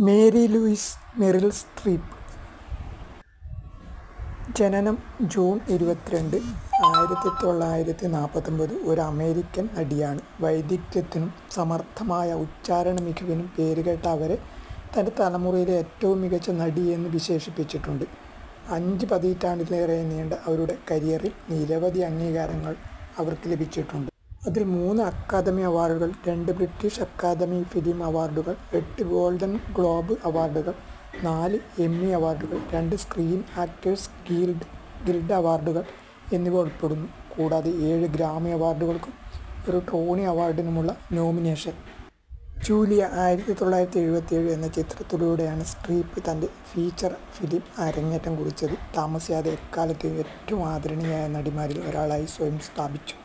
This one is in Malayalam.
Mary Louise Meryl Streep. ജനനം ജൂൺ 22, 1949. ഒരു അമേരിക്കൻ നടിയാണ്. വൈദഗ്ധ്യത്തിനും സമർത്ഥമായ ഉച്ചാരണ മികവിനും പേരുകേട്ട അവരെ തൻ്റെ തലമുറയിലെ ഏറ്റവും മികച്ച നടി എന്ന് വിശേഷിപ്പിച്ചിട്ടുണ്ട്. 5 പതിറ്റാണ്ടിലേറെ നീണ്ട അവരുടെ കരിയറിൽ നിരവധി അംഗീകാരങ്ങൾ അവർക്ക് ലഭിച്ചിട്ടുണ്ട്. അതിൽ 3 അക്കാദമി അവാർഡുകൾ, 2 ബ്രിട്ടീഷ് അക്കാദമി ഫിലിം അവാർഡുകൾ, 8 ഗോൾഡൻ ഗ്ലോബ് അവാർഡുകൾ, 4 എമ്മി അവാർഡുകൾ, 2 സ്ക്രീൻ ആക്ടേഴ്സ് ഗിൽഡ് അവാർഡുകൾ എന്നിവ ഉൾപ്പെടുന്നു. കൂടാതെ 7 ഗ്രാമി അവാർഡുകൾക്കും ഒരു ടോണി അവാർഡിനുമുള്ള നോമിനേഷൻ. ജൂലിയ 1977 എന്ന ചിത്രത്തിലൂടെയാണ് സ്ട്രീപ്പ് തൻ്റെ ഫീച്ചർ ഫിലിം അരങ്ങേറ്റം കുറിച്ചത്. താമസിയാതെ എക്കാലത്തെയും ഏറ്റവും ആദരണീയയായ നടിമാരിൽ ഒരാളായി സ്വയം സ്ഥാപിച്ചു.